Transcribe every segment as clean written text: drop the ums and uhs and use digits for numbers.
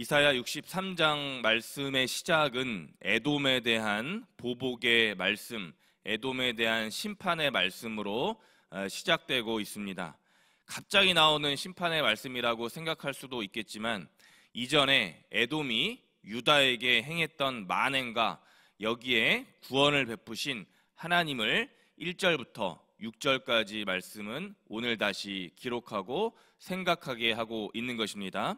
이사야 63장 말씀의 시작은 에돔에 대한 보복의 말씀, 에돔에 대한 심판의 말씀으로 시작되고 있습니다. 갑자기 나오는 심판의 말씀이라고 생각할 수도 있겠지만 이전에 에돔이 유다에게 행했던 만행과 여기에 구원을 베푸신 하나님을 1절부터 6절까지 말씀은 오늘 다시 기록하고 생각하게 하고 있는 것입니다.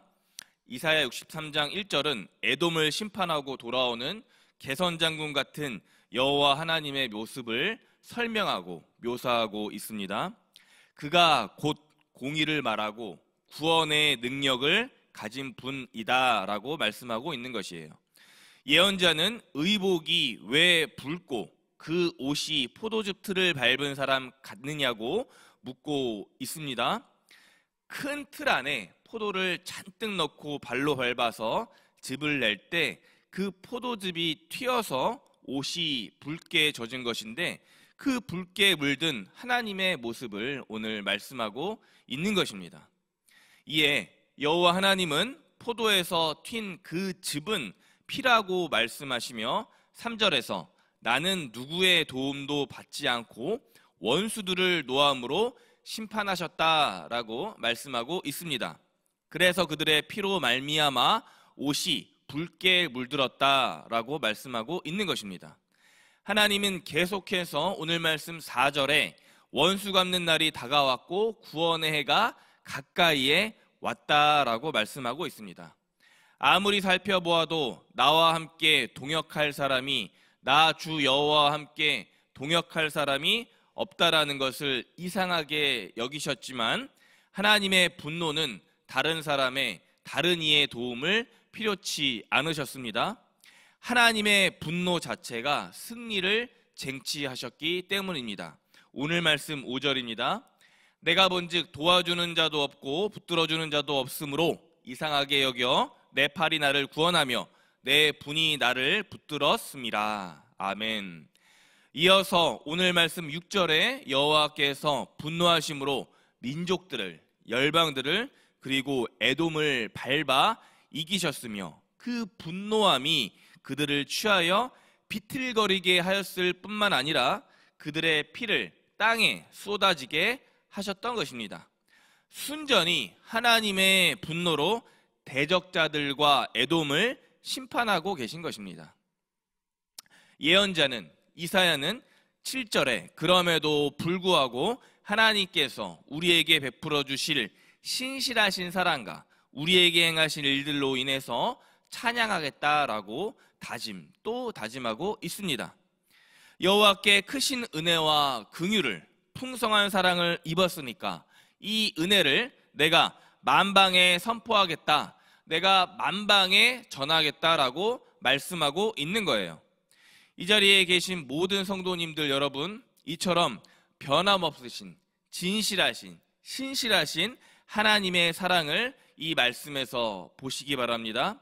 이사야 63장 1절은 에돔을 심판하고 돌아오는 개선장군 같은 여호와 하나님의 모습을 설명하고 묘사하고 있습니다. 그가 곧 공의를 말하고 구원의 능력을 가진 분이다 라고 말씀하고 있는 것이에요. 예언자는 의복이 왜 붉고 그 옷이 포도즙 틀을 밟은 사람 같느냐고 묻고 있습니다. 큰 틀 안에 포도를 잔뜩 넣고 발로 밟아서 즙을 낼 때 그 포도즙이 튀어서 옷이 붉게 젖은 것인데 그 붉게 물든 하나님의 모습을 오늘 말씀하고 있는 것입니다. 이에 여호와 하나님은 포도에서 튄 그 즙은 피라고 말씀하시며 3절에서 나는 누구의 도움도 받지 않고 원수들을 노함으로 심판하셨다라고 말씀하고 있습니다. 그래서 그들의 피로 말미암아 옷이 붉게 물들었다라고 말씀하고 있는 것입니다. 하나님은 계속해서 오늘 말씀 4절에 원수 갚는 날이 다가왔고 구원의 해가 가까이에 왔다라고 말씀하고 있습니다. 아무리 살펴보아도 나와 함께 동역할 사람이 나 주 여호와와 함께 동역할 사람이 없다라는 것을 이상하게 여기셨지만 하나님의 분노는 다른 사람의 다른 이의 도움을 필요치 않으셨습니다. 하나님의 분노 자체가 승리를 쟁취하셨기 때문입니다. 오늘 말씀 5절입니다. 내가 본즉 도와주는 자도 없고 붙들어주는 자도 없으므로 이상하게 여겨 내 팔이 나를 구원하며 내 분이 나를 붙들었음이라. 아멘. 이어서 오늘 말씀 6절에 여호와께서 분노하심으로 민족들을, 열방들을 그리고 에돔을 밟아 이기셨으며 그 분노함이 그들을 취하여 비틀거리게 하였을 뿐만 아니라 그들의 피를 땅에 쏟아지게 하셨던 것입니다. 순전히 하나님의 분노로 대적자들과 에돔을 심판하고 계신 것입니다. 예언자는 이사야는 7절에 그럼에도 불구하고 하나님께서 우리에게 베풀어 주실 신실하신 사랑과 우리에게 행하신 일들로 인해서 찬양하겠다라고 또 다짐하고 있습니다. 여호와께 크신 은혜와 긍휼을 풍성한 사랑을 입었으니까 이 은혜를 내가 만방에 선포하겠다, 내가 만방에 전하겠다라고 말씀하고 있는 거예요. 이 자리에 계신 모든 성도님들 여러분, 이처럼 변함없으신 진실하신 신실하신 하나님의 사랑을 이 말씀에서 보시기 바랍니다.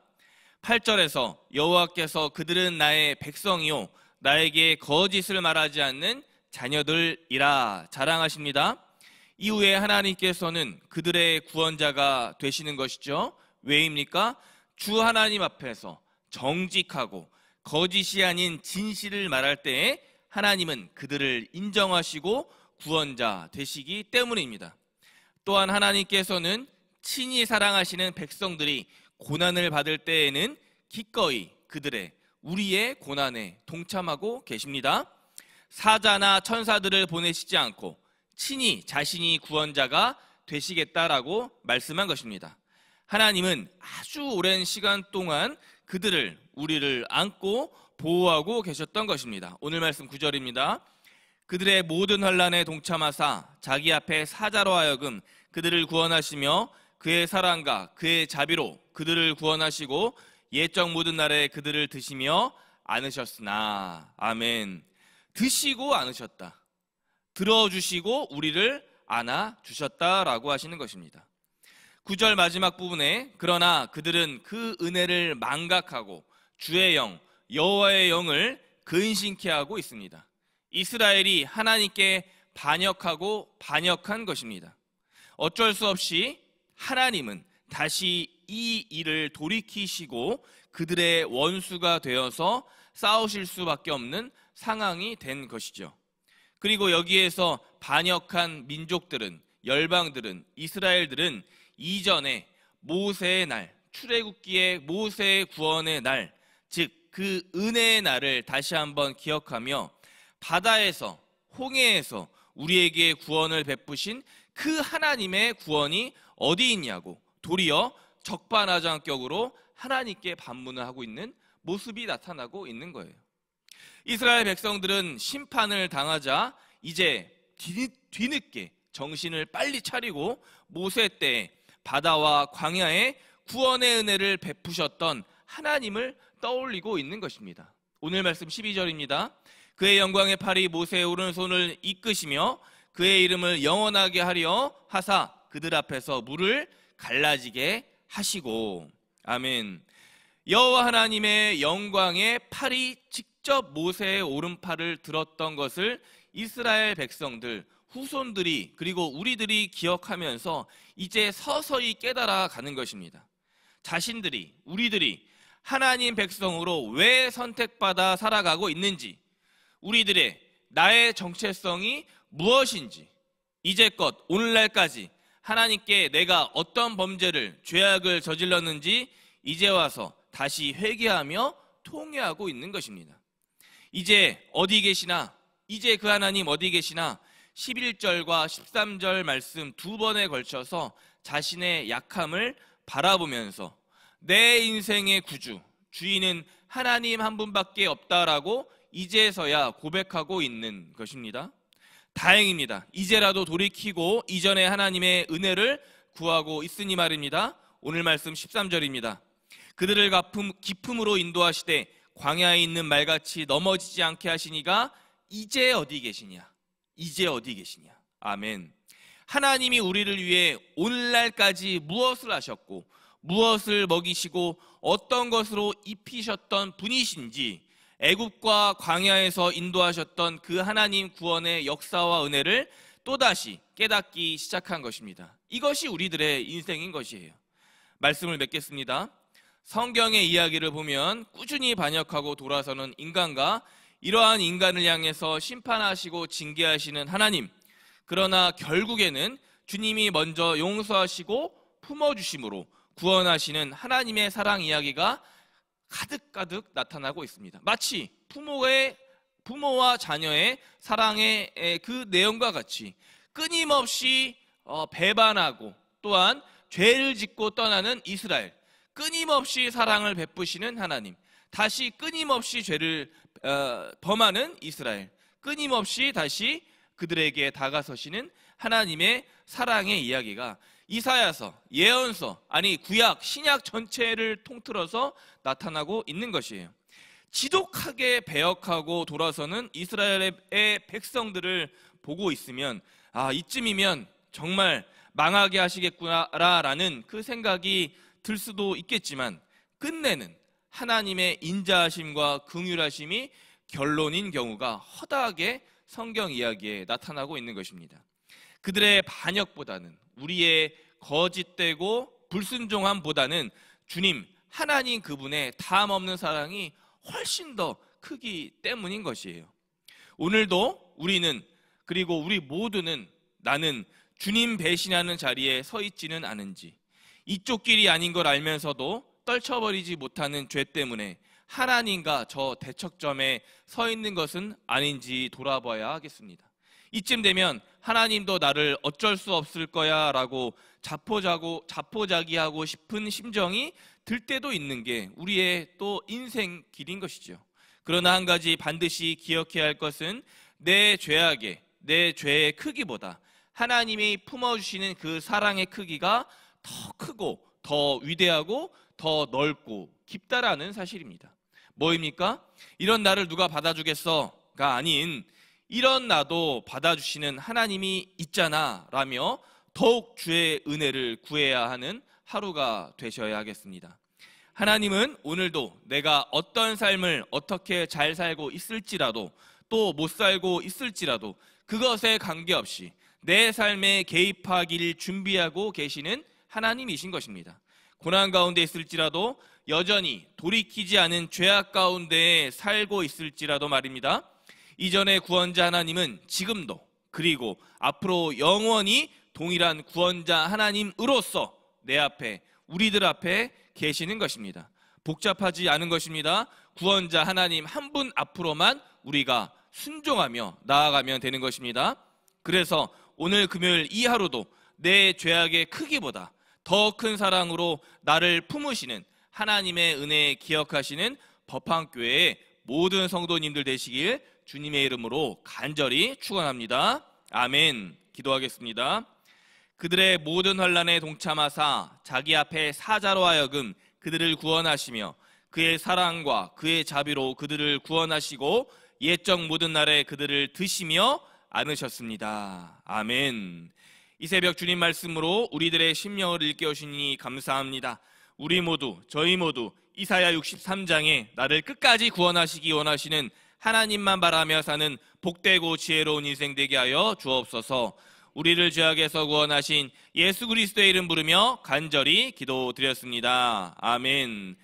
8절에서 여호와께서 그들은 나의 백성이요 나에게 거짓을 말하지 않는 자녀들이라 자랑하십니다. 이후에 하나님께서는 그들의 구원자가 되시는 것이죠. 왜입니까? 주 하나님 앞에서 정직하고 거짓이 아닌 진실을 말할 때에 하나님은 그들을 인정하시고 구원자 되시기 때문입니다. 또한 하나님께서는 친히 사랑하시는 백성들이 고난을 받을 때에는 기꺼이 우리의 고난에 동참하고 계십니다. 사자나 천사들을 보내시지 않고 친히 자신이 구원자가 되시겠다라고 말씀한 것입니다. 하나님은 아주 오랜 시간 동안 우리를 안고 보호하고 계셨던 것입니다. 오늘 말씀 9절입니다. 그들의 모든 환난에 동참하사 자기 앞에 사자로 하여금 그들을 구원하시며 그의 사랑과 그의 자비로 그들을 구원하시고 옛적 모든 날에 그들을 드시며 안으셨으나. 아멘. 드시고 안으셨다. 들어주시고 우리를 안아주셨다라고 하시는 것입니다. 9절 마지막 부분에 그러나 그들은 그 은혜를 망각하고 주의 영, 여호와의 영을 근심케 하고 있습니다. 이스라엘이 하나님께 반역한 것입니다. 어쩔 수 없이 하나님은 다시 이 일을 돌이키시고 그들의 원수가 되어서 싸우실 수밖에 없는 상황이 된 것이죠. 그리고 여기에서 반역한 민족들은, 열방들은, 이스라엘들은 이전에 모세의 날, 출애굽기의 모세의 구원의 날, 즉 그 은혜의 날을 다시 한번 기억하며 바다에서, 홍해에서 우리에게 구원을 베푸신 그 하나님의 구원이 어디 있냐고 도리어 적반하장격으로 하나님께 반문을 하고 있는 모습이 나타나고 있는 거예요. 이스라엘 백성들은 심판을 당하자 이제 뒤늦게 정신을 빨리 차리고 모세 때 바다와 광야에 구원의 은혜를 베푸셨던 하나님을 떠올리고 있는 것입니다. 오늘 말씀 12절입니다. 그의 영광의 팔이 모세의 오른손을 이끄시며 그의 이름을 영원하게 하려 하사 그들 앞에서 물을 갈라지게 하시고. 아멘. 여호와 하나님의 영광의 팔이 직접 모세의 오른팔을 들었던 것을 이스라엘 백성들, 후손들이, 그리고 우리들이 기억하면서 이제 서서히 깨달아 가는 것입니다. 자신들이, 우리들이 하나님 백성으로 왜 선택받아 살아가고 있는지, 우리들의 나의 정체성이 무엇인지, 이제껏 오늘날까지 하나님께 내가 어떤 범죄를, 죄악을 저질렀는지 이제 와서 다시 회개하며 통회하고 있는 것입니다. 이제 어디 계시나, 이제 그 하나님 어디 계시나 11절과 13절 말씀 두 번에 걸쳐서 자신의 약함을 바라보면서 내 인생의 구주, 주인은 하나님 한 분밖에 없다라고 이제서야 고백하고 있는 것입니다. 다행입니다. 이제라도 돌이키고 이전에 하나님의 은혜를 구하고 있으니 말입니다. 오늘 말씀 13절입니다. 그들을 기품으로 인도하시되 광야에 있는 말같이 넘어지지 않게 하시니가 이제 어디 계시냐? 이제 어디 계시냐? 아멘. 하나님이 우리를 위해 오늘날까지 무엇을 하셨고 무엇을 먹이시고 어떤 것으로 입히셨던 분이신지 애굽과 광야에서 인도하셨던 그 하나님 구원의 역사와 은혜를 또다시 깨닫기 시작한 것입니다. 이것이 우리들의 인생인 것이에요. 말씀을 맺겠습니다. 성경의 이야기를 보면 꾸준히 반역하고 돌아서는 인간과 이러한 인간을 향해서 심판하시고 징계하시는 하나님, 그러나 결국에는 주님이 먼저 용서하시고 품어주심으로 구원하시는 하나님의 사랑 이야기가 가득가득 나타나고 있습니다. 마치 부모와 자녀의 사랑의 그 내용과 같이 끊임없이 배반하고 또한 죄를 짓고 떠나는 이스라엘, 끊임없이 사랑을 베푸시는 하나님, 다시 끊임없이 죄를 범하는 이스라엘, 끊임없이 다시 그들에게 다가서시는 하나님의 사랑의 이야기가 이사야서, 예언서, 아니 구약, 신약 전체를 통틀어서 나타나고 있는 것이에요. 지독하게 배역하고 돌아서는 이스라엘의 백성들을 보고 있으면 이쯤이면 정말 망하게 하시겠구나라는 그 생각이 들 수도 있겠지만 끝내는 하나님의 인자하심과 긍휼하심이 결론인 경우가 허다하게 성경 이야기에 나타나고 있는 것입니다. 그들의 반역보다는, 우리의 거짓되고 불순종함보다는 주님 하나님 그분의 다함없는 사랑이 훨씬 더 크기 때문인 것이에요. 오늘도 우리는, 그리고 우리 모두는 나는 주님 배신하는 자리에 서 있지는 않은지, 이쪽 길이 아닌 걸 알면서도 떨쳐버리지 못하는 죄 때문에 하나님과 저 대척점에 서 있는 것은 아닌지 돌아봐야 하겠습니다. 이쯤 되면 하나님도 나를 어쩔 수 없을 거야 라고 자포자기하고 싶은 심정이 들 때도 있는 게 우리의 또 인생 길인 것이죠. 그러나 한 가지 반드시 기억해야 할 것은 내 죄의 크기보다 하나님이 품어주시는 그 사랑의 크기가 더 크고 더 위대하고 더 넓고 깊다라는 사실입니다. 뭐입니까? 이런 나를 누가 받아주겠어가 아닌 이런 나도 받아주시는 하나님이 있잖아 라며 더욱 주의 은혜를 구해야 하는 하루가 되셔야 하겠습니다. 하나님은 오늘도 내가 어떤 삶을 어떻게 잘 살고 있을지라도 또 못 살고 있을지라도 그것에 관계없이 내 삶에 개입하기를 준비하고 계시는 하나님이신 것입니다. 고난 가운데 있을지라도 여전히 돌이키지 않은 죄악 가운데 살고 있을지라도 말입니다. 이전의 구원자 하나님은 지금도 그리고 앞으로 영원히 동일한 구원자 하나님으로서 내 앞에, 우리들 앞에 계시는 것입니다. 복잡하지 않은 것입니다. 구원자 하나님 한 분 앞으로만 우리가 순종하며 나아가면 되는 것입니다. 그래서 오늘 금요일 이 하루도 내 죄악의 크기보다 더 큰 사랑으로 나를 품으시는 하나님의 은혜 기억하시는 법황교회의 모든 성도님들 되시길 주님의 이름으로 간절히 축원합니다. 아멘. 기도하겠습니다. 그들의 모든 환난에 동참하사 자기 앞에 사자로 하여금 그들을 구원하시며 그의 사랑과 그의 자비로 그들을 구원하시고 옛적 모든 날에 그들을 드시며 안으셨습니다. 아멘. 이 새벽 주님 말씀으로 우리들의 심령을 일깨우시니 감사합니다. 우리 모두, 저희 모두 이사야 63장에 나를 끝까지 구원하시기 원하시는 하나님만 바라며 사는 복되고 지혜로운 인생 되게 하여 주옵소서. 우리를 죄악에서 구원하신 예수 그리스도의 이름 부르며 간절히 기도드렸습니다. 아멘.